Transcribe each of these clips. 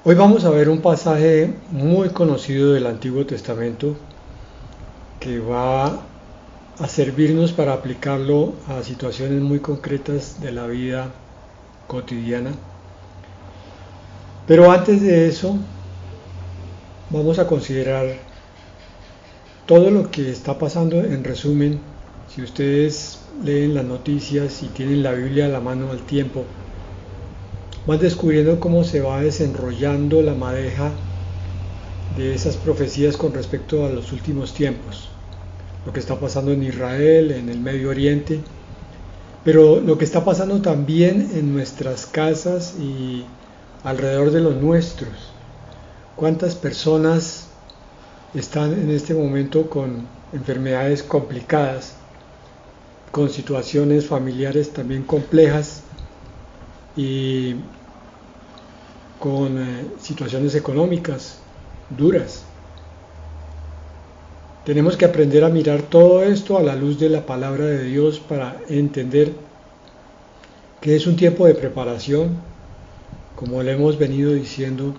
Hoy vamos a ver un pasaje muy conocido del Antiguo Testamento que va a servirnos para aplicarlo a situaciones muy concretas de la vida cotidiana. Pero antes de eso, vamos a considerar todo lo que está pasando en resumen. Si ustedes leen las noticias y tienen la Biblia a la mano al tiempo, van descubriendo cómo se va desenrollando la madeja de esas profecías con respecto a los últimos tiempos, lo que está pasando en Israel, en el Medio Oriente, pero lo que está pasando también en nuestras casas y alrededor de los nuestros. ¿Cuántas personas están en este momento con enfermedades complicadas, con situaciones familiares también complejas y con situaciones económicas duras? Tenemos que aprender a mirar todo esto a la luz de la palabra de Dios para entender que es un tiempo de preparación, como le hemos venido diciendo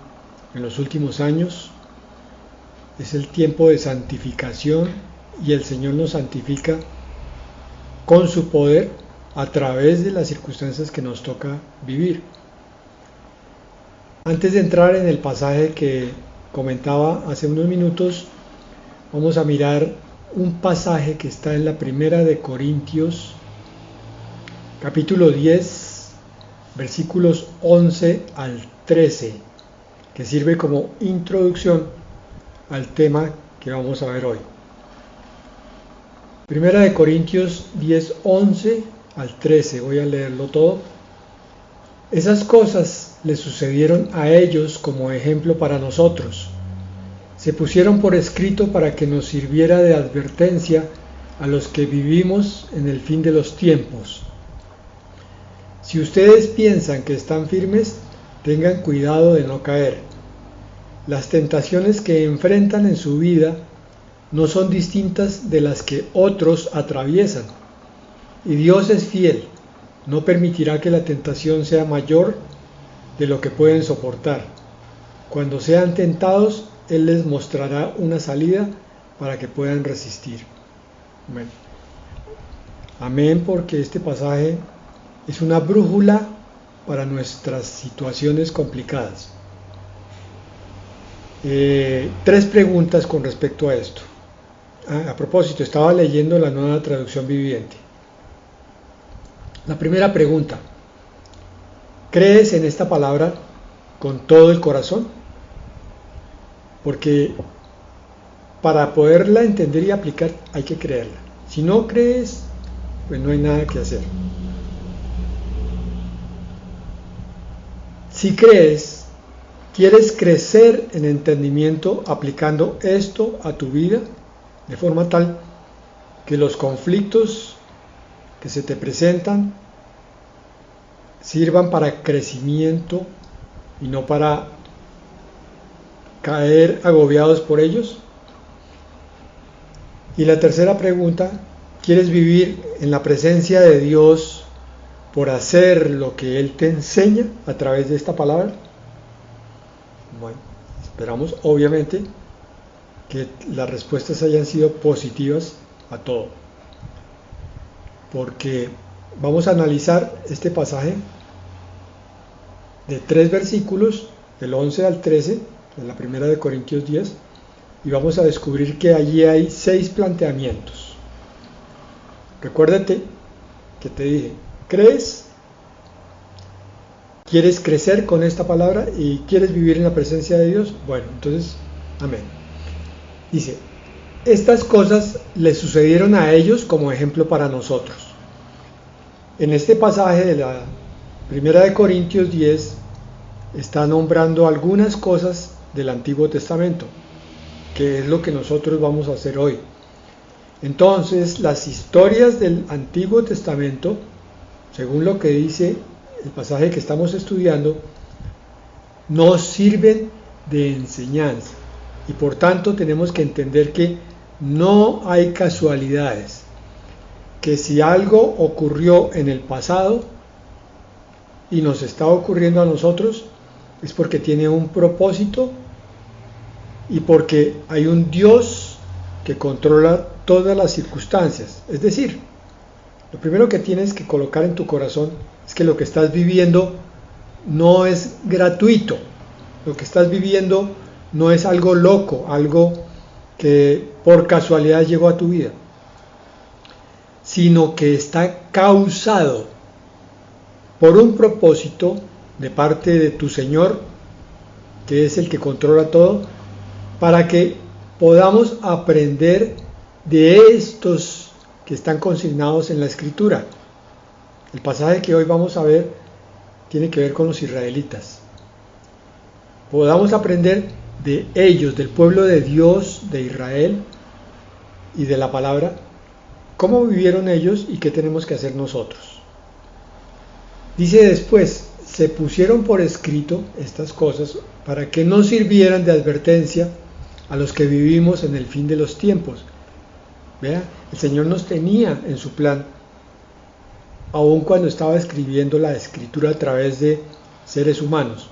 en los últimos años. Es el tiempo de santificación y el Señor nos santifica con su poder a través de las circunstancias que nos toca vivir. Antes de entrar en el pasaje que comentaba hace unos minutos, vamos a mirar un pasaje que está en la primera de Corintios, capítulo 10, versículos 11 al 13, que sirve como introducción al tema que vamos a ver hoy. Primera de Corintios 10, 11 al 13, voy a leerlo todo. Esas cosas le sucedieron a ellos como ejemplo para nosotros. Se pusieron por escrito para que nos sirviera de advertencia a los que vivimos en el fin de los tiempos. Si ustedes piensan que están firmes, tengan cuidado de no caer. Las tentaciones que enfrentan en su vida no son distintas de las que otros atraviesan. Y Dios es fiel, no permitirá que la tentación sea mayor de lo que pueden soportar. Cuando sean tentados, Él les mostrará una salida para que puedan resistir. Bueno, amén, porque este pasaje es una brújula para nuestras situaciones complicadas. Tres preguntas con respecto a esto. A propósito, estaba leyendo la Nueva Traducción Viviente. La primera pregunta: ¿crees en esta palabra con todo el corazón? Porque para poderla entender y aplicar hay que creerla. Si no crees, pues no hay nada que hacer. Si crees, ¿quieres crecer en entendimiento aplicando esto a tu vida? De forma tal que los conflictos que se te presentan sirvan para crecimiento y no para caer agobiados por ellos. Y la tercera pregunta: ¿quieres vivir en la presencia de Dios por hacer lo que Él te enseña a través de esta palabra? Bueno, esperamos obviamente que las respuestas hayan sido positivas a todo, porque vamos a analizar este pasaje de 3 versículos, del 11 al 13, de la primera de Corintios 10, y vamos a descubrir que allí hay 6 planteamientos. Recuérdate que te dije: ¿crees? ¿Quieres crecer con esta palabra y quieres vivir en la presencia de Dios? Bueno, entonces, amén. Dice: estas cosas le sucedieron a ellos como ejemplo para nosotros. En este pasaje de la primera de Corintios 10 está nombrando algunas cosas del Antiguo Testamento, que es lo que nosotros vamos a hacer hoy. Entonces, las historias del Antiguo Testamento, según lo que dice el pasaje que estamos estudiando, nos sirven de enseñanza. Y por tanto tenemos que entender que no hay casualidades, que si algo ocurrió en el pasado y nos está ocurriendo a nosotros, es porque tiene un propósito y porque hay un Dios que controla todas las circunstancias. Es decir, lo primero que tienes que colocar en tu corazón es que lo que estás viviendo no es gratuito. Lo que estás viviendo no es algo loco, algo que por casualidad llegó a tu vida, sino que está causado por un propósito de parte de tu Señor, que es el que controla todo, para que podamos aprender de estos que están consignados en la Escritura. El pasaje que hoy vamos a ver tiene que ver con los israelitas. Podamos aprender de ellos, del pueblo de Dios, de Israel y de la palabra, cómo vivieron ellos y qué tenemos que hacer nosotros. Dice después, se pusieron por escrito estas cosas para que no sirvieran de advertencia a los que vivimos en el fin de los tiempos. Vea, el Señor nos tenía en su plan, aun cuando estaba escribiendo la Escritura a través de seres humanos.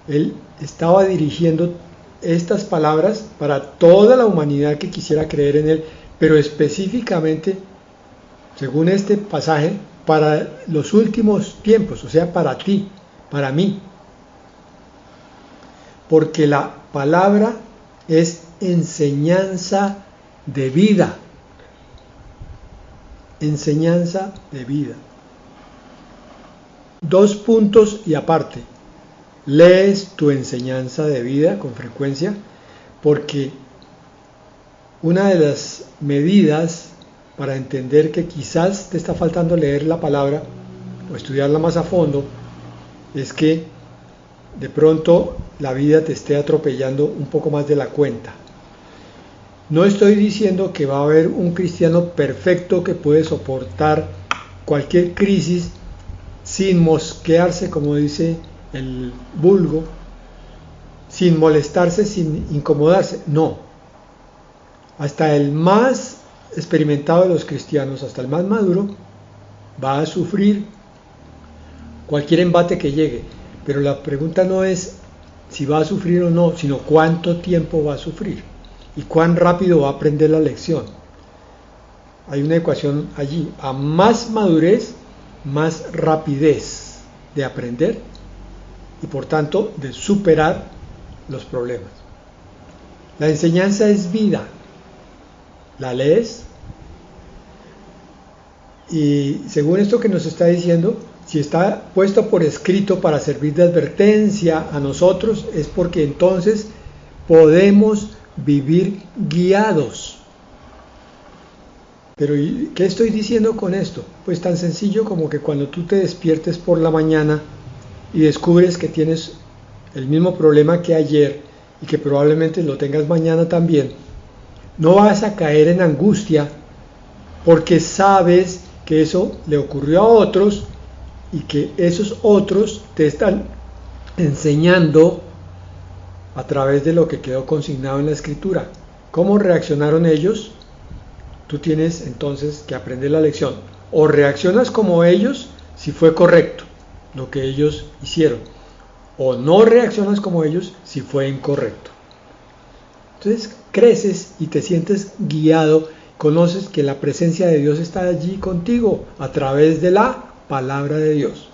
Él estaba dirigiendo estas palabras para toda la humanidad que quisiera creer en Él, pero específicamente, según este pasaje, para los últimos tiempos, o sea, para ti, para mí. Porque la palabra es enseñanza de vida. Enseñanza de vida. 2 puntos y aparte. Lees tu enseñanza de vida con frecuencia, porque una de las medidas para entender que quizás te está faltando leer la palabra o estudiarla más a fondo es que de pronto la vida te esté atropellando un poco más de la cuenta. No estoy diciendo que va a haber un cristiano perfecto que puede soportar cualquier crisis sin mosquearse, como dice el vulgo, sin molestarse, sin incomodarse. No. Hasta el más experimentado de los cristianos, hasta el más maduro, va a sufrir cualquier embate que llegue. Pero la pregunta no es si va a sufrir o no, sino cuánto tiempo va a sufrir y cuán rápido va a aprender la lección. Hay una ecuación allí: a más madurez, más rapidez de aprender y por tanto de superar los problemas. La enseñanza es vida. La lees y según esto que nos está diciendo, si está puesto por escrito para servir de advertencia a nosotros, es porque entonces podemos vivir guiados. Pero ¿qué estoy diciendo con esto? Pues tan sencillo como que cuando tú te despiertes por la mañana y descubres que tienes el mismo problema que ayer y que probablemente lo tengas mañana también, no vas a caer en angustia porque sabes que eso le ocurrió a otros y que esos otros te están enseñando a través de lo que quedó consignado en la Escritura. ¿Cómo reaccionaron ellos? Tú tienes entonces que aprender la lección. O reaccionas como ellos si fue correcto lo que ellos hicieron, o no reaccionas como ellos si fue incorrecto. Entonces creces y te sientes guiado, conoces que la presencia de Dios está allí contigo a través de la palabra de Dios.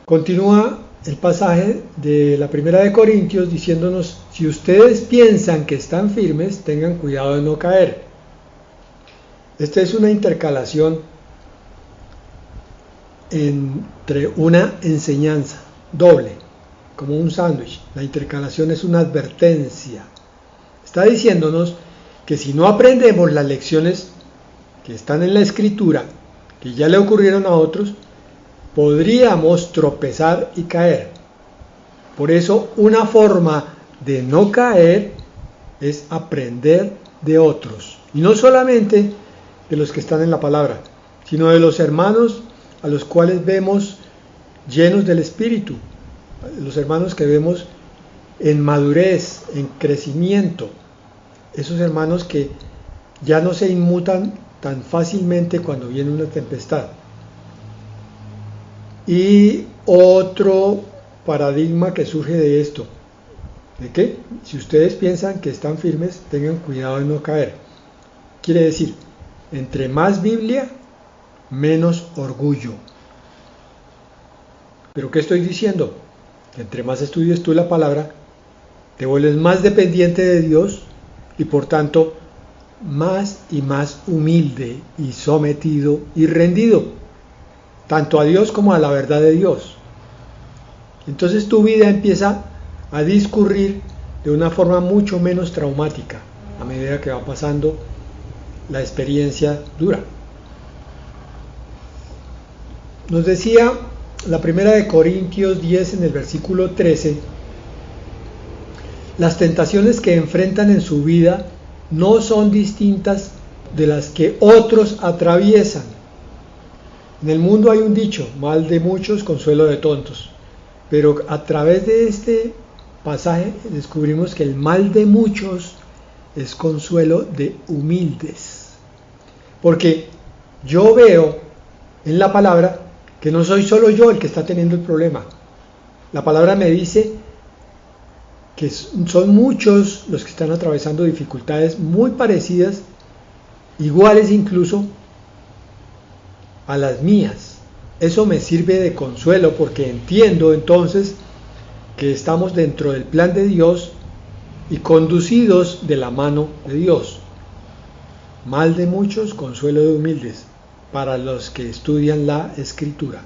Continúa el pasaje de la Primera de Corintios diciéndonos: si ustedes piensan que están firmes, tengan cuidado de no caer. Esta es una intercalación entre una enseñanza doble, como un sándwich. La intercalación es una advertencia. Está diciéndonos que si no aprendemos las lecciones que están en la Escritura, que ya le ocurrieron a otros, podríamos tropezar y caer. Por eso, una forma de no caer es aprender de otros. Y no solamente de los que están en la palabra, sino de los hermanos a los cuales vemos llenos del Espíritu, los hermanos que vemos en madurez, en crecimiento, esos hermanos que ya no se inmutan tan fácilmente cuando viene una tempestad. Y otro paradigma que surge de esto. ¿De qué? Si ustedes piensan que están firmes, tengan cuidado de no caer. Quiere decir, entre más Biblia, menos orgullo. ¿Pero qué estoy diciendo? Que entre más estudies tú la palabra, te vuelves más dependiente de Dios y por tanto más y más humilde y sometido y rendido, tanto a Dios como a la verdad de Dios. Entonces tu vida empieza a discurrir de una forma mucho menos traumática a medida que va pasando la experiencia dura. Nos decía la primera de Corintios 10 en el versículo 13, las tentaciones que enfrentan en su vida no son distintas de las que otros atraviesan. En el mundo hay un dicho, mal de muchos, consuelo de tontos. Pero a través de este pasaje descubrimos que el mal de muchos es consuelo de humildes. Porque yo veo en la palabra que no soy solo yo el que está teniendo el problema. La palabra me dice que son muchos los que están atravesando dificultades muy parecidas, iguales incluso a las mías. Eso me sirve de consuelo porque entiendo entonces que estamos dentro del plan de Dios y conducidos de la mano de Dios. Mal de muchos, consuelo de humildes, para los que estudian la Escritura.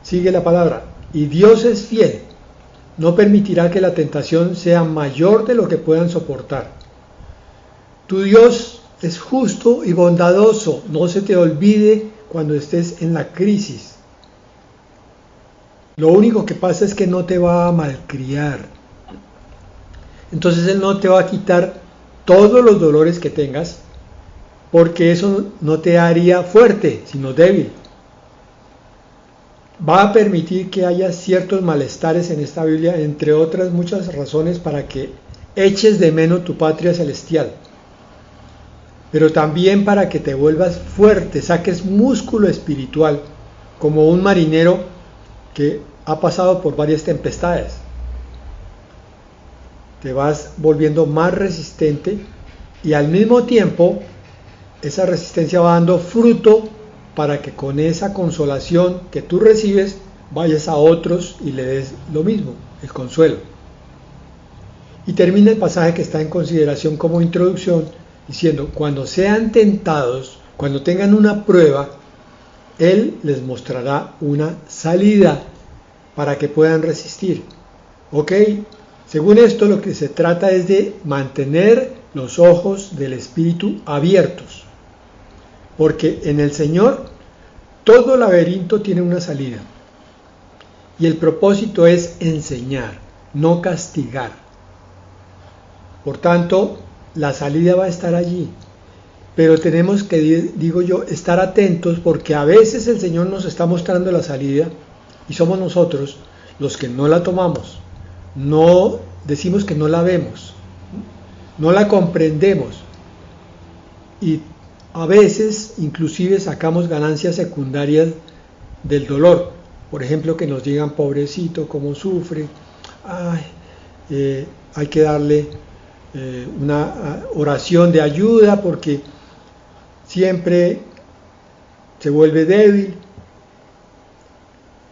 Sigue la palabra, y Dios es fiel, no permitirá que la tentación sea mayor de lo que puedan soportar. Tu Dios es justo y bondadoso, no se te olvide cuando estés en la crisis. Lo único que pasa es que no te va a malcriar. Entonces Él no te va a quitar todos los dolores que tengas, porque eso no te haría fuerte, sino débil. Va a permitir que haya ciertos malestares en esta Biblia, entre otras muchas razones, para que eches de menos tu patria celestial. Pero también para que te vuelvas fuerte, saques músculo espiritual, como un marinero que ha pasado por varias tempestades. Te vas volviendo más resistente y al mismo tiempo esa resistencia va dando fruto para que con esa consolación que tú recibes vayas a otros y le des lo mismo, el consuelo. Y termina el pasaje que está en consideración como introducción diciendo, cuando sean tentados, cuando tengan una prueba, Él les mostrará una salida para que puedan resistir. ¿Ok? Según esto, lo que se trata es de mantener los ojos del Espíritu abiertos. Porque en el Señor todo laberinto tiene una salida. Y el propósito es enseñar, no castigar. Por tanto, la salida va a estar allí. Pero tenemos que, digo yo, estar atentos porque a veces el Señor nos está mostrando la salida y somos nosotros los que no la tomamos. No decimos que no la vemos, no la comprendemos. Y a veces inclusive sacamos ganancias secundarias del dolor. Por ejemplo, que nos digan, pobrecito, cómo sufre, hay que darle una oración de ayuda porque siempre se vuelve débil.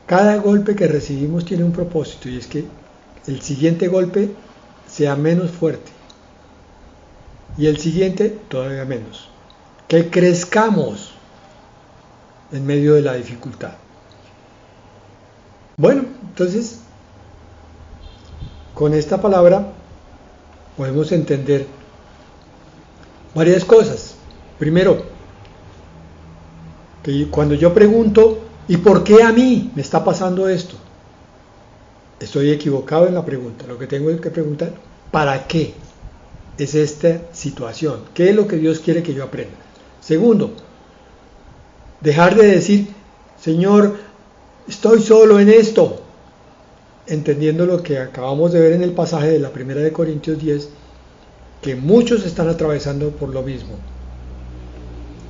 Cada golpe que recibimos tiene un propósito y es que el siguiente golpe sea menos fuerte y el siguiente todavía menos. Que crezcamos en medio de la dificultad. Bueno, entonces, con esta palabra podemos entender varias cosas. Primero, que cuando yo pregunto, ¿y por qué a mí me está pasando esto? Estoy equivocado en la pregunta. Lo que tengo que preguntar, ¿para qué es esta situación? ¿Qué es lo que Dios quiere que yo aprenda? Segundo, dejar de decir, Señor, estoy solo en esto, entendiendo lo que acabamos de ver en el pasaje de la primera de Corintios 10, que muchos están atravesando por lo mismo.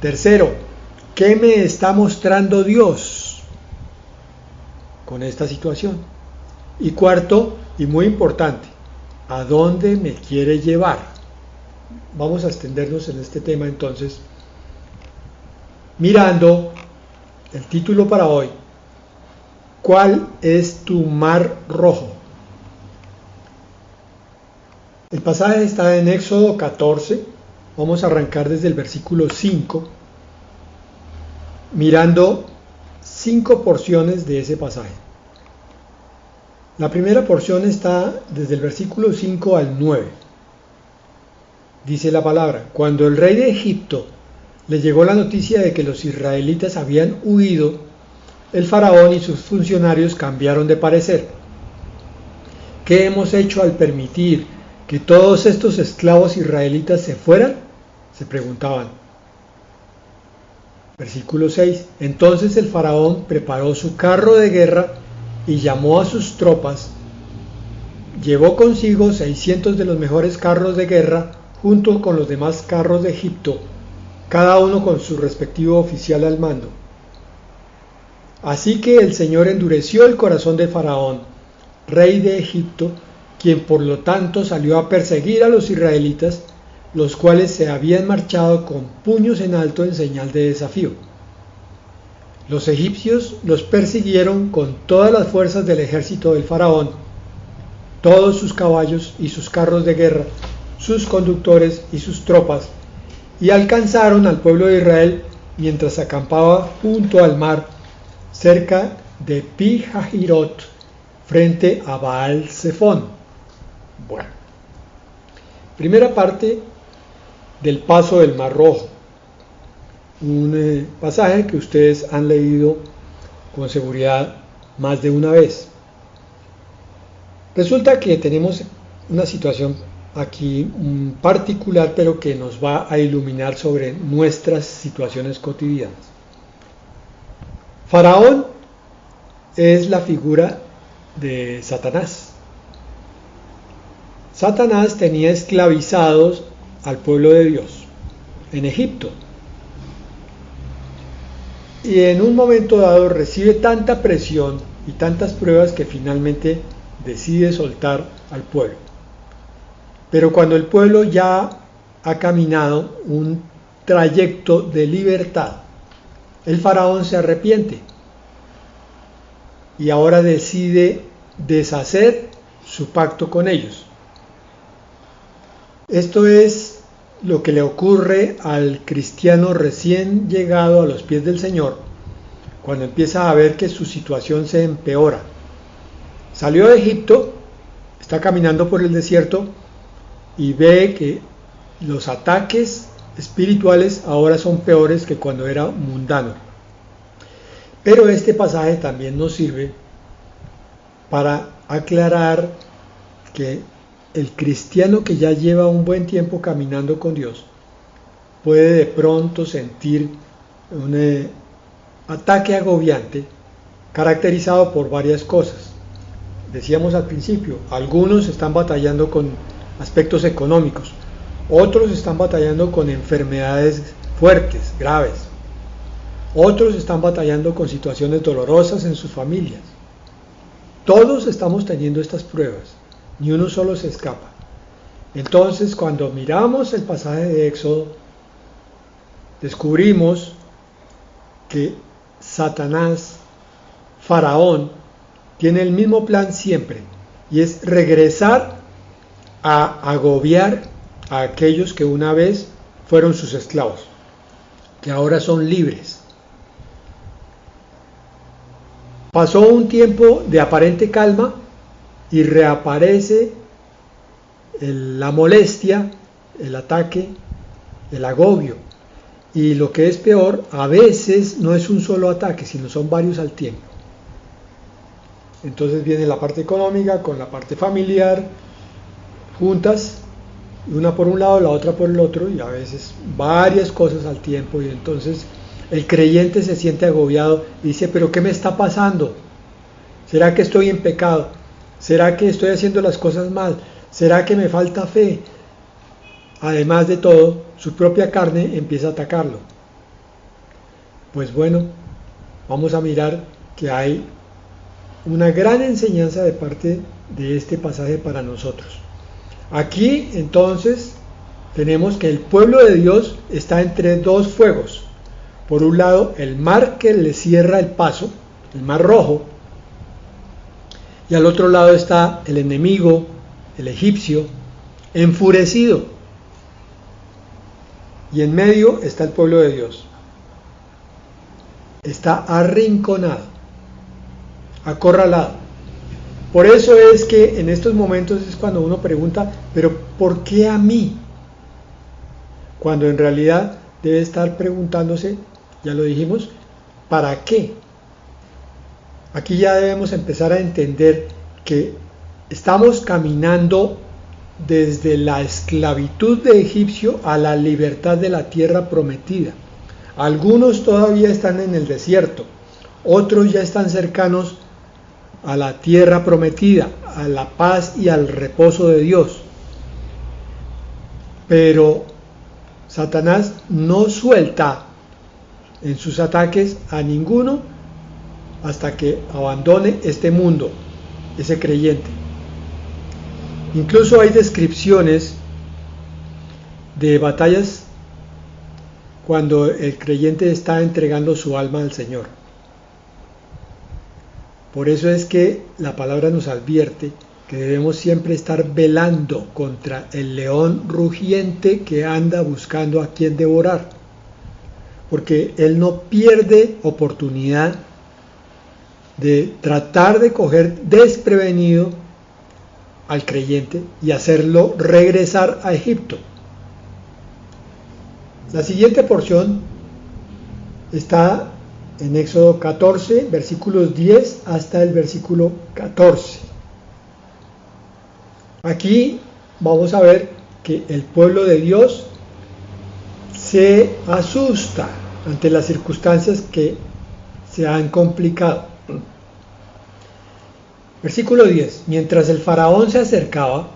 Tercero, ¿qué me está mostrando Dios con esta situación? Y cuarto, y muy importante, ¿a dónde me quiere llevar? Vamos a extendernos en este tema entonces, mirando el título para hoy: ¿cuál es tu mar rojo? El pasaje está en Éxodo 14, vamos a arrancar desde el versículo 5, mirando 5 porciones de ese pasaje. La primera porción está desde el versículo 5 al 9. Dice la palabra: cuando el rey de Egipto le llegó la noticia de que los israelitas habían huido, el faraón y sus funcionarios cambiaron de parecer. ¿Qué hemos hecho al permitir que todos estos esclavos israelitas se fueran?, se preguntaban. Versículo 6. Entonces el faraón preparó su carro de guerra y llamó a sus tropas. Llevó consigo 600 de los mejores carros de guerra junto con los demás carros de Egipto, cada uno con su respectivo oficial al mando. Así que el Señor endureció el corazón de Faraón, rey de Egipto, quien por lo tanto salió a perseguir a los israelitas, los cuales se habían marchado con puños en alto en señal de desafío. Los egipcios los persiguieron con todas las fuerzas del ejército del faraón, todos sus caballos y sus carros de guerra, sus conductores y sus tropas, y alcanzaron al pueblo de Israel mientras acampaba junto al mar, cerca de Pi-Hahirot, frente a Baal-Zephón. Bueno, primera parte del paso del Mar Rojo, un pasaje que ustedes han leído con seguridad más de una vez. Resulta que tenemos una situación aquí particular, pero que nos va a iluminar sobre nuestras situaciones cotidianas. Faraón es la figura de Satanás. Satanás tenía esclavizados al pueblo de Dios en Egipto. Y en un momento dado recibe tanta presión y tantas pruebas que finalmente decide soltar al pueblo. Pero cuando el pueblo ya ha caminado un trayecto de libertad, el faraón se arrepiente y ahora decide deshacer su pacto con ellos. Esto es lo que le ocurre al cristiano recién llegado a los pies del Señor, cuando empieza a ver que su situación se empeora. Salió de Egipto, está caminando por el desierto y ve que los ataques espirituales ahora son peores que cuando era mundano. Pero este pasaje también nos sirve para aclarar que el cristiano que ya lleva un buen tiempo caminando con Dios puede de pronto sentir un ataque agobiante caracterizado por varias cosas. Decíamos al principio, algunos están batallando con aspectos económicos, otros están batallando con enfermedades fuertes, graves, otros están batallando con situaciones dolorosas en sus familias. Todos estamos teniendo estas pruebas, ni uno solo se escapa. Entonces, cuando miramos el pasaje de Éxodo, descubrimos que Satanás, Faraón, tiene el mismo plan siempre, y es regresar a agobiar a aquellos que una vez fueron sus esclavos, que ahora son libres. Pasó un tiempo de aparente calma y reaparece la molestia, el ataque, el agobio. Y lo que es peor, a veces no es un solo ataque, sino son varios al tiempo. Entonces viene la parte económica con la parte familiar, juntas, una por un lado, la otra por el otro, y a veces varias cosas al tiempo, y entonces el creyente se siente agobiado y dice, ¿pero qué me está pasando? ¿Será que estoy en pecado? ¿Será que estoy haciendo las cosas mal? ¿Será que me falta fe? Además de todo, su propia carne empieza a atacarlo. Pues bueno, vamos a mirar que hay una gran enseñanza de parte de este pasaje para nosotros. Aquí entonces tenemos que el pueblo de Dios está entre dos fuegos. Por un lado, el mar que le cierra el paso, el mar rojo, y al otro lado está el enemigo, el egipcio, enfurecido. Y en medio está el pueblo de Dios. Está arrinconado, acorralado. Por eso es que en estos momentos es cuando uno pregunta, pero ¿por qué a mí? Cuando en realidad debe estar preguntándose, ya lo dijimos, ¿para qué? Aquí ya debemos empezar a entender que estamos caminando desde la esclavitud de Egipcio a la libertad de la tierra prometida. Algunos todavía están en el desierto, otros ya están cercanos a la tierra prometida, a la paz y al reposo de Dios. Pero Satanás no suelta en sus ataques a ninguno hasta que abandone este mundo, ese creyente. Incluso hay descripciones de batallas cuando el creyente está entregando su alma al Señor. Por eso es que la palabra nos advierte que debemos siempre estar velando contra el león rugiente que anda buscando a quien devorar, porque él no pierde oportunidad de tratar de coger desprevenido al creyente y hacerlo regresar a Egipto. La siguiente porción está en Éxodo 14, versículos 10 hasta el versículo 14. Aquí vamos a ver que el pueblo de Dios se asusta ante las circunstancias que se han complicado. Versículo 10. Mientras el faraón se acercaba,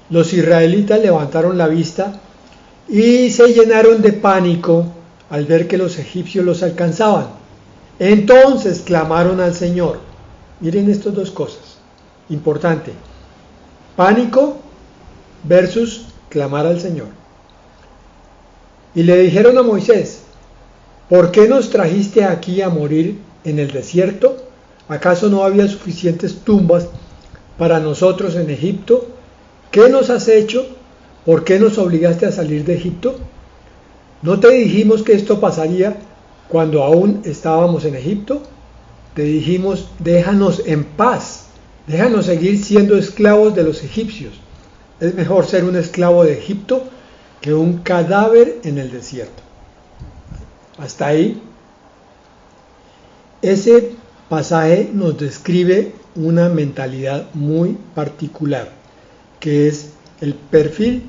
los israelitas levantaron la vista y se llenaron de pánico al ver que los egipcios los alcanzaban. Entonces clamaron al Señor. Miren estas dos cosas. Importante. Pánico versus clamar al Señor. Y le dijeron a Moisés, ¿por qué nos trajiste aquí a morir en el desierto? ¿Acaso no había suficientes tumbas para nosotros en Egipto? ¿Qué nos has hecho? ¿Por qué nos obligaste a salir de Egipto? ¿No te dijimos que esto pasaría cuando aún estábamos en Egipto? Te dijimos, déjanos en paz, déjanos seguir siendo esclavos de los egipcios. Es mejor ser un esclavo de Egipto que un cadáver en el desierto. Hasta ahí. Ese pasaje nos describe una mentalidad muy particular, que es el perfil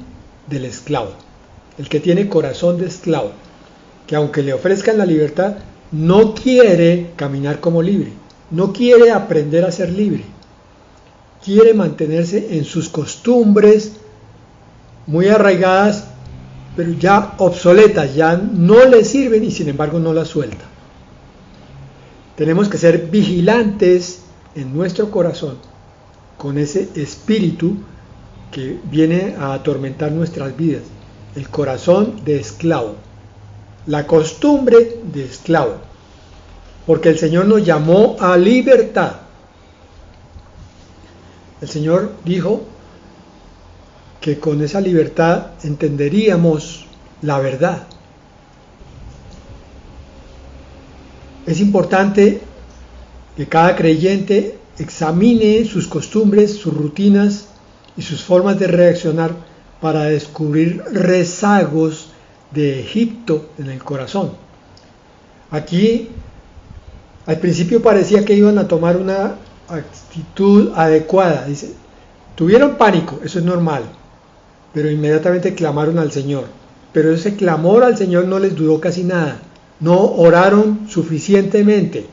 del esclavo, el que tiene corazón de esclavo, que aunque le ofrezcan la libertad, no quiere caminar como libre, no quiere aprender a ser libre, quiere mantenerse en sus costumbres muy arraigadas, pero ya obsoletas, ya no le sirven y sin embargo no las suelta. Tenemos que ser vigilantes en nuestro corazón con ese espíritu que viene a atormentar nuestras vidas, el corazón de esclavo, la costumbre de esclavo, porque el Señor nos llamó a libertad. El Señor dijo que con esa libertad entenderíamos la verdad. Es importante que cada creyente examine sus costumbres, sus rutinas y sus formas de reaccionar para descubrir rezagos de Egipto en el corazón. Aquí, al principio parecía que iban a tomar una actitud adecuada. Dice, tuvieron pánico, eso es normal, pero inmediatamente clamaron al Señor. Pero ese clamor al Señor no les duró casi nada. No oraron suficientemente,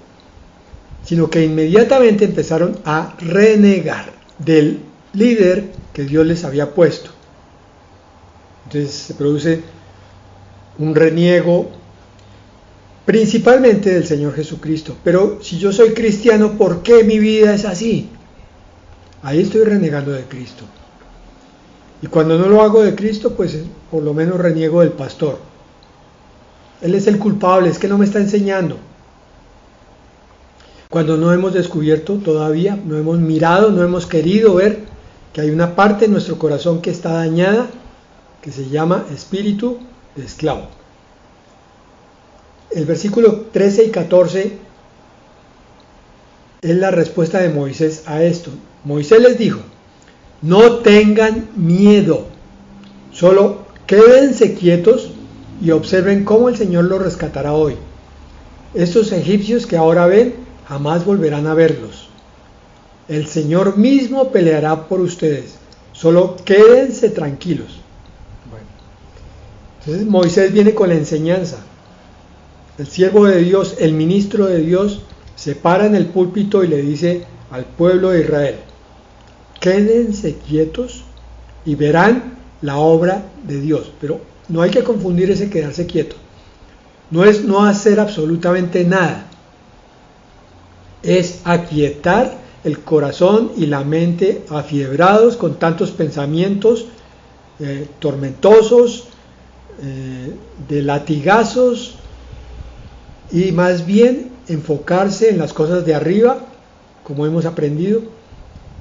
sino que inmediatamente empezaron a renegar del líder que Dios les había puesto. Entonces se produce un reniego principalmente del Señor Jesucristo. Pero si yo soy cristiano, ¿por qué mi vida es así? Ahí estoy renegando de Cristo. Y cuando no lo hago de Cristo, pues por lo menos reniego del pastor. Él es el culpable, es que no me está enseñando. Cuando no hemos descubierto todavía, no hemos mirado, no hemos querido ver que hay una parte en nuestro corazón que está dañada, que se llama espíritu de esclavo. El versículo 13 y 14 es la respuesta de Moisés a esto. Moisés les dijo: no tengan miedo, solo quédense quietos y observen cómo el Señor los rescatará hoy. Estos egipcios que ahora ven, jamás volverán a verlos. El Señor mismo peleará por ustedes, solo quédense tranquilos. Bueno, entonces Moisés viene con la enseñanza. El siervo de Dios, el ministro de Dios, se para en el púlpito y le dice al pueblo de Israel: quédense quietos y verán la obra de Dios. Pero no hay que confundir ese quedarse quieto. No es no hacer absolutamente nada. Es aquietar el corazón y la mente afiebrados con tantos pensamientos tormentosos, de latigazos, y más bien enfocarse en las cosas de arriba, como hemos aprendido,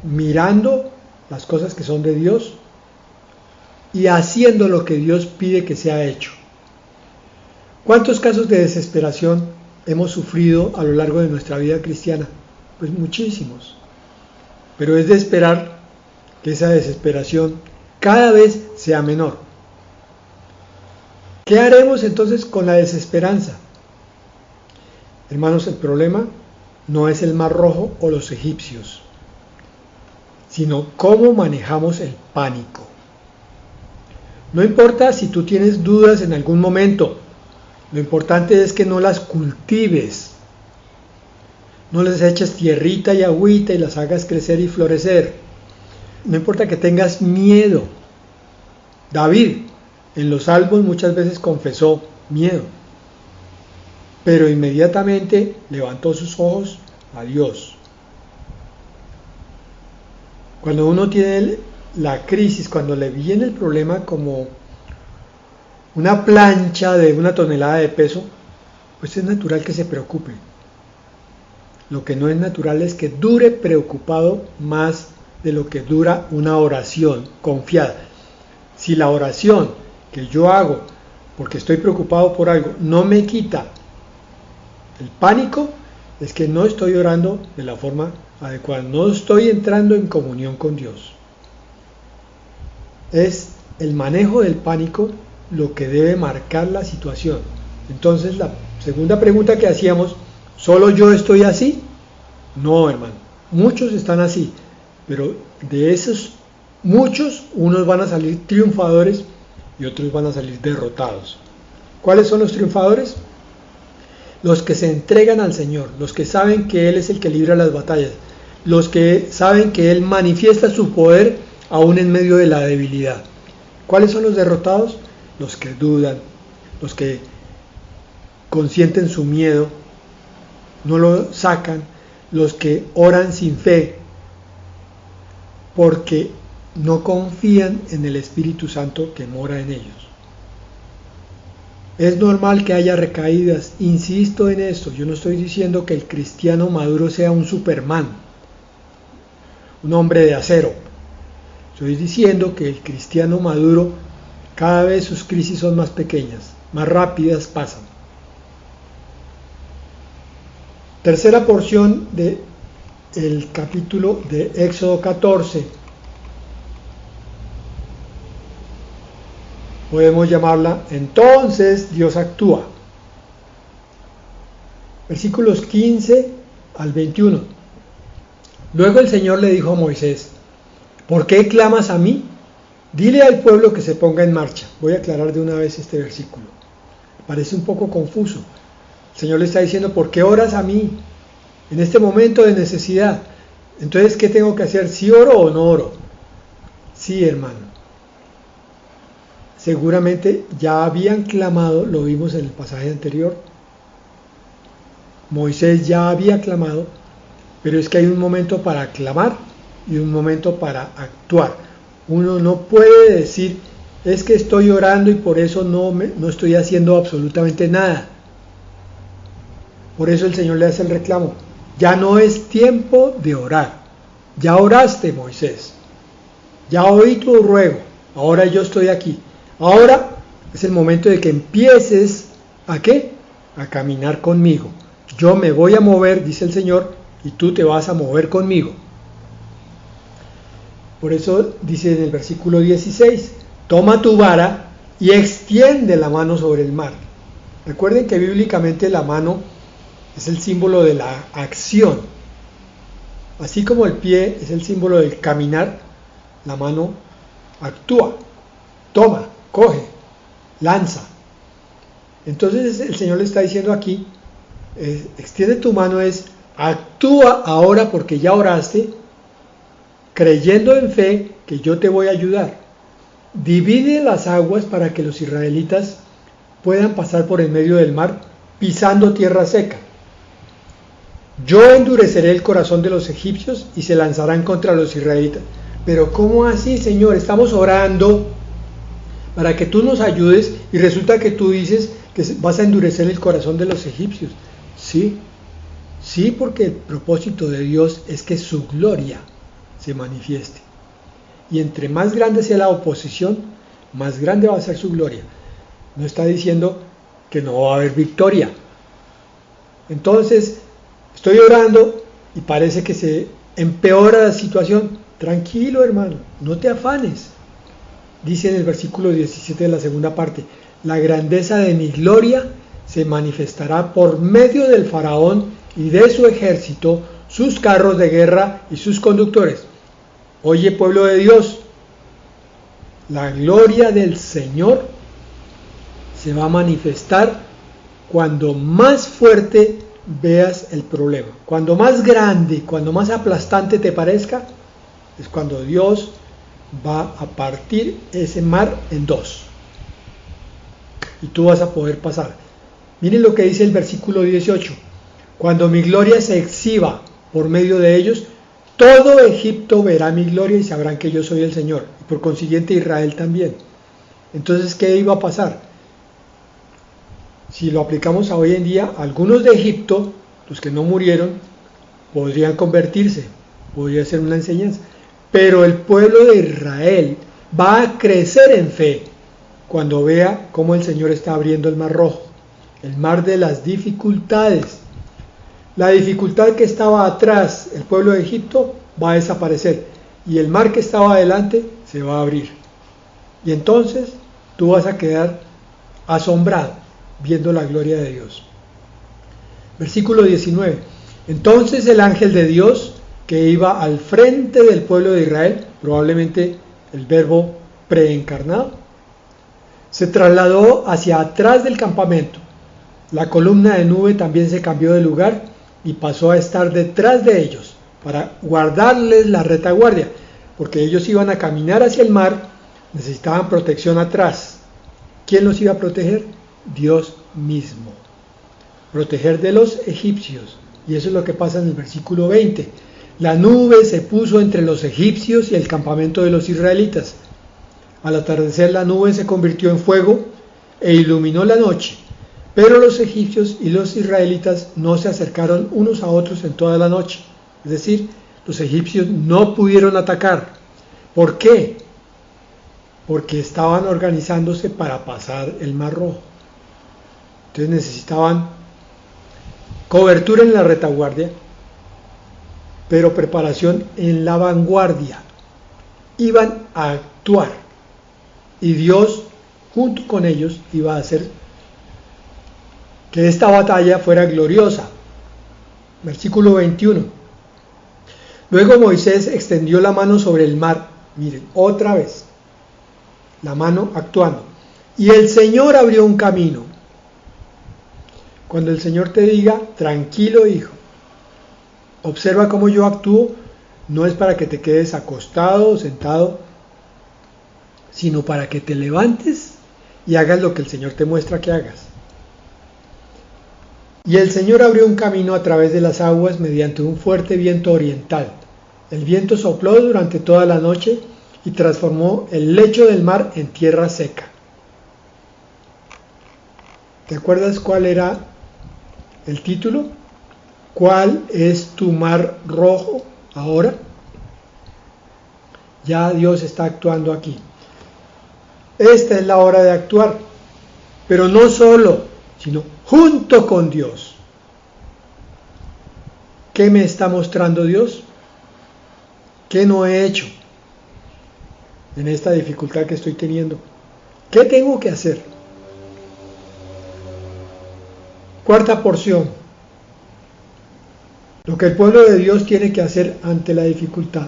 mirando las cosas que son de Dios y haciendo lo que Dios pide que sea hecho. ¿Cuántos casos de desesperación hemos sufrido a lo largo de nuestra vida cristiana? Pues muchísimos. Pero es de esperar que esa desesperación cada vez sea menor. ¿Qué haremos entonces con la desesperanza? Hermanos, el problema no es el Mar Rojo o los egipcios, sino cómo manejamos el pánico. No importa si tú tienes dudas en algún momento, lo importante es que no las cultives, no les eches tierrita y agüita y las hagas crecer y florecer. No importa que tengas miedo. David en los Salmos muchas veces confesó miedo, pero inmediatamente levantó sus ojos a Dios. Cuando uno tiene la crisis, cuando le viene el problema como una plancha de 1 tonelada de peso, pues es natural que se preocupe. Lo que no es natural es que dure preocupado más de lo que dura una oración confiada. Si la oración que yo hago porque estoy preocupado por algo no me quita el pánico, es que no estoy orando de la forma adecuada, no estoy entrando en comunión con Dios. Es el manejo del pánico lo que debe marcar la situación. Entonces la segunda pregunta que hacíamos: ¿solo yo estoy así? No, hermano, muchos están así, pero de esos muchos, unos van a salir triunfadores y otros van a salir derrotados. ¿Cuáles son los triunfadores? Los que se entregan al Señor, los que saben que Él es el que libra las batallas, los que saben que Él manifiesta su poder aún en medio de la debilidad. ¿Cuáles son los derrotados? Los que dudan, los que consienten su miedo, no lo sacan, los que oran sin fe, porque no confían en el Espíritu Santo que mora en ellos. Es normal que haya recaídas, insisto en esto, yo no estoy diciendo que el cristiano maduro sea un Superman, un hombre de acero. Estoy diciendo que el cristiano maduro, cada vez sus crisis son más pequeñas, más rápidas pasan. Tercera porción del capítulo de Éxodo 14. Podemos llamarla entonces Dios actúa. Versículos 15 al 21. Luego el Señor le dijo a Moisés: ¿por qué clamas a mí? Dile al pueblo que se ponga en marcha. Voy a aclarar de una vez este versículo. Parece un poco confuso. El Señor le está diciendo: ¿por qué oras a mí en este momento de necesidad? Entonces, ¿qué tengo que hacer? ¿Sí oro o no oro? Sí, hermano. Seguramente ya habían clamado, lo vimos en el pasaje anterior, Moisés ya había clamado, pero es que hay un momento para clamar y un momento para actuar. Uno no puede decir, es que estoy orando y por eso no estoy haciendo absolutamente nada. Por eso el Señor le hace el reclamo. Ya no es tiempo de orar. Ya oraste, Moisés. Ya oí tu ruego. Ahora yo estoy aquí. Ahora es el momento de que empieces ¿a qué? A caminar conmigo. Yo me voy a mover, dice el Señor, y tú te vas a mover conmigo. Por eso dice en el versículo 16, toma tu vara y extiende la mano sobre el mar. Recuerden que bíblicamente la mano es el símbolo de la acción. Así como el pie es el símbolo del caminar, la mano actúa, toma, coge, lanza. Entonces el Señor le está diciendo aquí, extiende tu mano es, actúa ahora porque ya oraste, creyendo en fe que yo te voy a ayudar. Divide las aguas para que los israelitas puedan pasar por el medio del mar pisando tierra seca. Yo endureceré el corazón de los egipcios y se lanzarán contra los israelitas. Pero ¿cómo así, Señor? Estamos orando para que tú nos ayudes y resulta que tú dices que vas a endurecer el corazón de los egipcios. Sí, porque el propósito de Dios es que su gloria se manifieste. Y entre más grande sea la oposición, más grande va a ser su gloria. No está diciendo que no va a haber victoria. Entonces, estoy orando y parece que se empeora la situación. Tranquilo, hermano, no te afanes. Dice en el versículo 17 de la segunda parte, la grandeza de mi gloria se manifestará por medio del faraón y de su ejército, sus carros de guerra y sus conductores. Oye, pueblo de Dios, la gloria del Señor se va a manifestar cuando más fuerte veas el problema. Cuando más grande, cuando más aplastante te parezca, es cuando Dios va a partir ese mar en dos. Y tú vas a poder pasar. Miren lo que dice el versículo 18. Cuando mi gloria se exhiba por medio de ellos, todo Egipto verá mi gloria y sabrán que yo soy el Señor. Y por consiguiente Israel también. Entonces, ¿qué iba a pasar? Si lo aplicamos a hoy en día, algunos de Egipto, los que no murieron, podrían convertirse. Podría ser una enseñanza. Pero el pueblo de Israel va a crecer en fe cuando vea cómo el Señor está abriendo el mar rojo, el mar de las dificultades. La dificultad que estaba atrás, el pueblo de Egipto, va a desaparecer y el mar que estaba adelante se va a abrir. Y entonces tú vas a quedar asombrado viendo la gloria de Dios. Versículo 19. Entonces el ángel de Dios que iba al frente del pueblo de Israel, probablemente el verbo preencarnado, se trasladó hacia atrás del campamento. La columna de nube también se cambió de lugar y pasó a estar detrás de ellos para guardarles la retaguardia, porque ellos iban a caminar hacia el mar, necesitaban protección atrás. ¿Quién los iba a proteger? Dios mismo. Proteger de los egipcios. Y eso es lo que pasa en el versículo 20. La nube se puso entre los egipcios y el campamento de los israelitas. Al atardecer la nube se convirtió en fuego e iluminó la noche. Pero los egipcios y los israelitas no se acercaron unos a otros en toda la noche. Es decir, los egipcios no pudieron atacar. ¿Por qué? Porque estaban organizándose para pasar el Mar Rojo. Entonces necesitaban cobertura en la retaguardia, pero preparación en la vanguardia. Iban a actuar y Dios junto con ellos iba a hacer que esta batalla fuera gloriosa. Versículo 21. Luego Moisés extendió la mano sobre el mar. Miren, otra vez, la mano actuando. Y el Señor abrió un camino. Cuando el Señor te diga, tranquilo hijo, observa cómo yo actúo, no es para que te quedes acostado o sentado, sino para que te levantes y hagas lo que el Señor te muestra que hagas. Y el Señor abrió un camino a través de las aguas mediante un fuerte viento oriental. El viento sopló durante toda la noche y transformó el lecho del mar en tierra seca. ¿Te acuerdas cuál era el título? ¿Cuál es tu mar rojo ahora? Ya Dios está actuando aquí. Esta es la hora de actuar, pero no solo, sino junto con Dios. ¿Qué me está mostrando Dios? ¿Qué no he hecho en esta dificultad que estoy teniendo? ¿Qué tengo que hacer? Cuarta porción. Lo que el pueblo de Dios tiene que hacer ante la dificultad.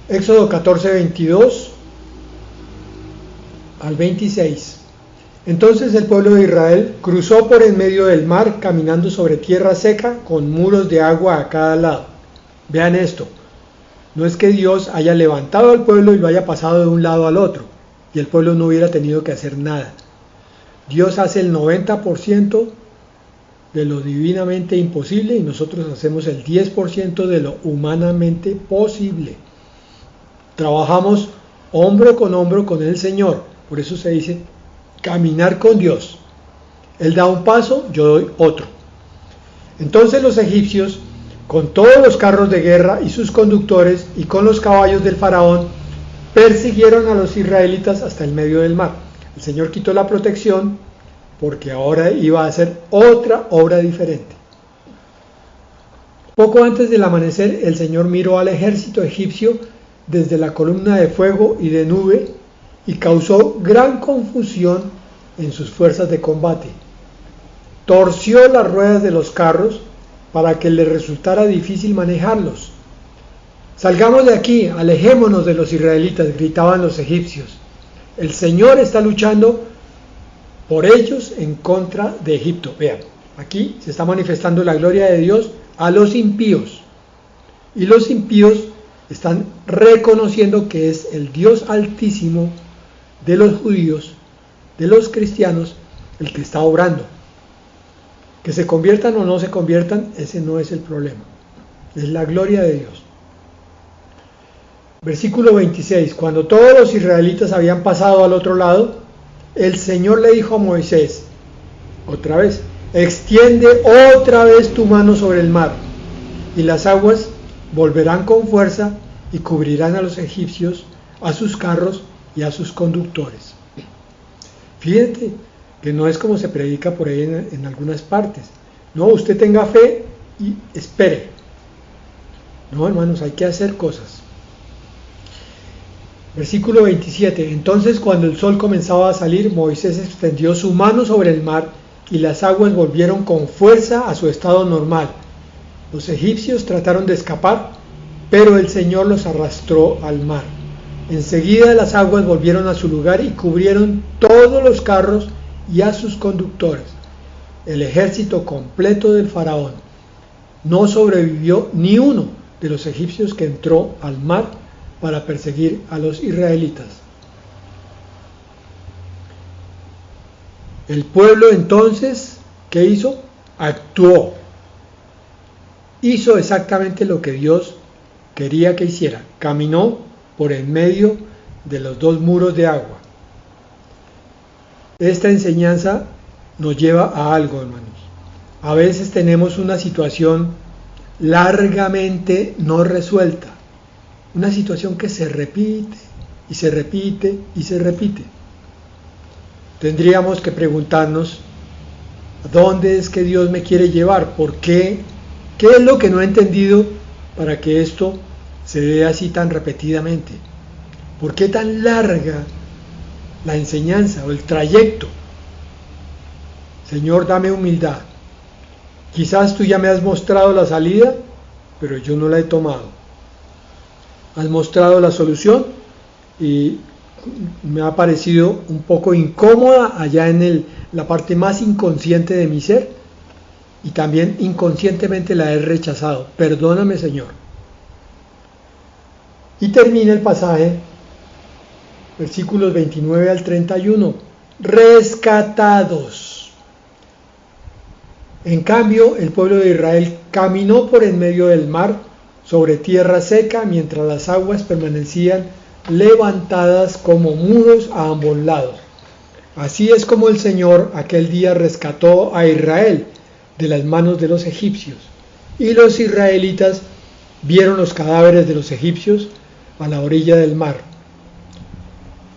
Éxodo 14, 22 al 26. Entonces el pueblo de Israel cruzó por en medio del mar caminando sobre tierra seca con muros de agua a cada lado. Vean esto, no es que Dios haya levantado al pueblo y lo haya pasado de un lado al otro y el pueblo no hubiera tenido que hacer nada. Dios hace el 90% de lo divinamente imposible y nosotros hacemos el 10% de lo humanamente posible. Trabajamos hombro con el Señor, por eso se dice caminar con Dios. Él da un paso, yo doy otro. Entonces los egipcios, con todos los carros de guerra y sus conductores y con los caballos del faraón, persiguieron a los israelitas hasta el medio del mar. El Señor quitó la protección porque ahora iba a hacer otra obra diferente. Poco antes del amanecer, el Señor miró al ejército egipcio desde la columna de fuego y de nube y causó gran confusión en sus fuerzas de combate. Torció las ruedas de los carros para que les resultara difícil manejarlos. Salgamos de aquí, alejémonos de los israelitas, gritaban los egipcios. El Señor está luchando por ellos en contra de Egipto. Vean, aquí se está manifestando la gloria de Dios a los impíos. Y los impíos están reconociendo que es el Dios altísimo de los judíos, de los cristianos, el que está obrando. Que se conviertan o no se conviertan, ese no es el problema. Es la gloria de Dios. Versículo 26. Cuando todos los israelitas habían pasado al otro lado, el Señor le dijo a Moisés, otra vez, extiende otra vez tu mano sobre el mar, y las aguas volverán con fuerza y cubrirán a los egipcios, a sus carros y a sus conductores. Fíjate que no es como se predica por ahí en algunas partes. No, usted tenga fe y espere. No, hermanos, hay que hacer cosas. Versículo 27. Entonces, cuando el sol comenzaba a salir, Moisés extendió su mano sobre el mar y las aguas volvieron con fuerza a su estado normal. Los egipcios trataron de escapar, pero el Señor los arrastró al mar. Enseguida las aguas volvieron a su lugar y cubrieron todos los carros y a sus conductores. El ejército completo del faraón. No sobrevivió ni uno de los egipcios que entró al mar para perseguir a los israelitas. El pueblo entonces, ¿qué hizo? Actuó. Hizo exactamente lo que Dios quería que hiciera. Caminó por en medio de los dos muros de agua. Esta enseñanza nos lleva a algo, hermanos. A veces tenemos una situación largamente no resuelta. Una situación que se repite y se repite y se repite. Tendríamos que preguntarnos, ¿dónde es que Dios me quiere llevar? ¿Por qué? ¿Qué es lo que no he entendido para que esto se dé así tan repetidamente? ¿Por qué tan larga la enseñanza o el trayecto? Señor, dame humildad. Quizás tú ya me has mostrado la salida, pero yo no la he tomado. Has mostrado la solución y me ha parecido un poco incómoda allá en la parte más inconsciente de mi ser y también inconscientemente la he rechazado. Perdóname, Señor. Y termina el pasaje, versículos 29 al 31. Rescatados. En cambio, el pueblo de Israel caminó por en medio del mar sobre tierra seca mientras las aguas permanecían levantadas como muros a ambos lados. Así es como el Señor aquel día rescató a Israel de las manos de los egipcios, y los israelitas vieron los cadáveres de los egipcios a la orilla del mar.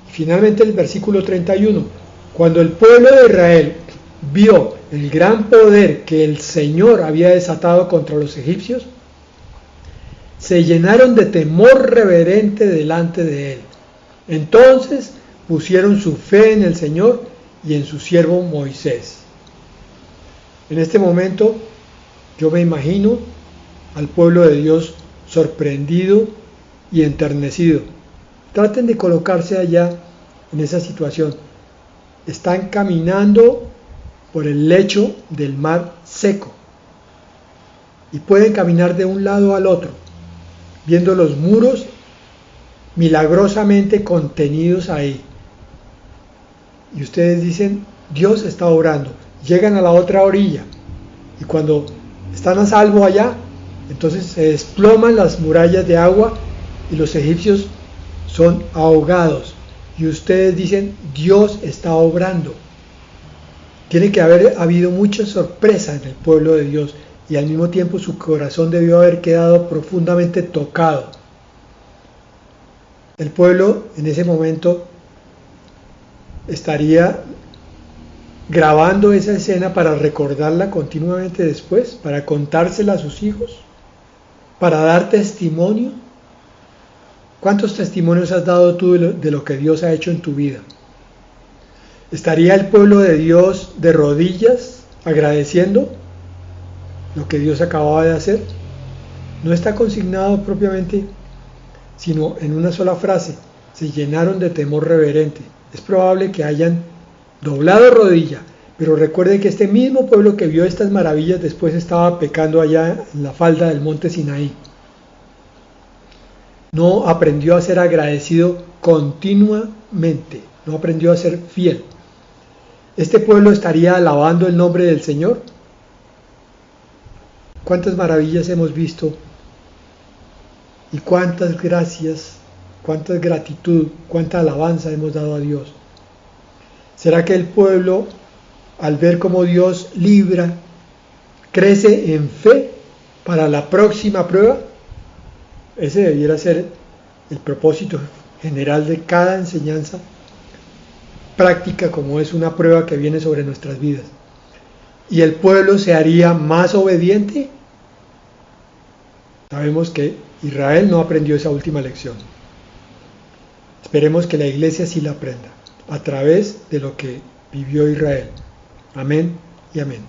Y finalmente el versículo 31, cuando el pueblo de Israel vio el gran poder que el Señor había desatado contra los egipcios, se llenaron de temor reverente delante de él. Entonces pusieron su fe en el Señor y en su siervo Moisés. En este momento yo me imagino al pueblo de Dios sorprendido y enternecido. Traten de colocarse allá en esa situación. Están caminando por el lecho del mar seco y pueden caminar de un lado al otro, viendo los muros milagrosamente contenidos ahí. Y ustedes dicen, Dios está obrando. Llegan a la otra orilla y cuando están a salvo allá, entonces se desploman las murallas de agua y los egipcios son ahogados. Y ustedes dicen, Dios está obrando. Tiene que haber habido mucha sorpresa en el pueblo de Dios y al mismo tiempo su corazón debió haber quedado profundamente tocado. El pueblo en ese momento estaría grabando esa escena para recordarla continuamente después, para contársela a sus hijos, para dar testimonio. ¿Cuántos testimonios has dado tú de lo que Dios ha hecho en tu vida? ¿Estaría el pueblo de Dios de rodillas agradeciendo lo que Dios acababa de hacer? No está consignado propiamente, sino en una sola frase: se llenaron de temor reverente. Es probable que hayan doblado rodilla, pero recuerden que este mismo pueblo que vio estas maravillas después estaba pecando allá en la falda del monte Sinaí. No aprendió a ser agradecido continuamente, no aprendió a ser fiel. ¿Este pueblo estaría alabando el nombre del Señor? ¿Cuántas maravillas hemos visto? Y cuántas gracias, cuánta gratitud, cuánta alabanza hemos dado a Dios. ¿Será que el pueblo, al ver cómo Dios libra, crece en fe para la próxima prueba? Ese debiera ser el propósito general de cada enseñanza práctica, como es una prueba que viene sobre nuestras vidas. ¿Y el pueblo se haría más obediente? Sabemos que Israel no aprendió esa última lección. Esperemos que la iglesia sí la aprenda, a través de lo que vivió Israel. Amén y amén.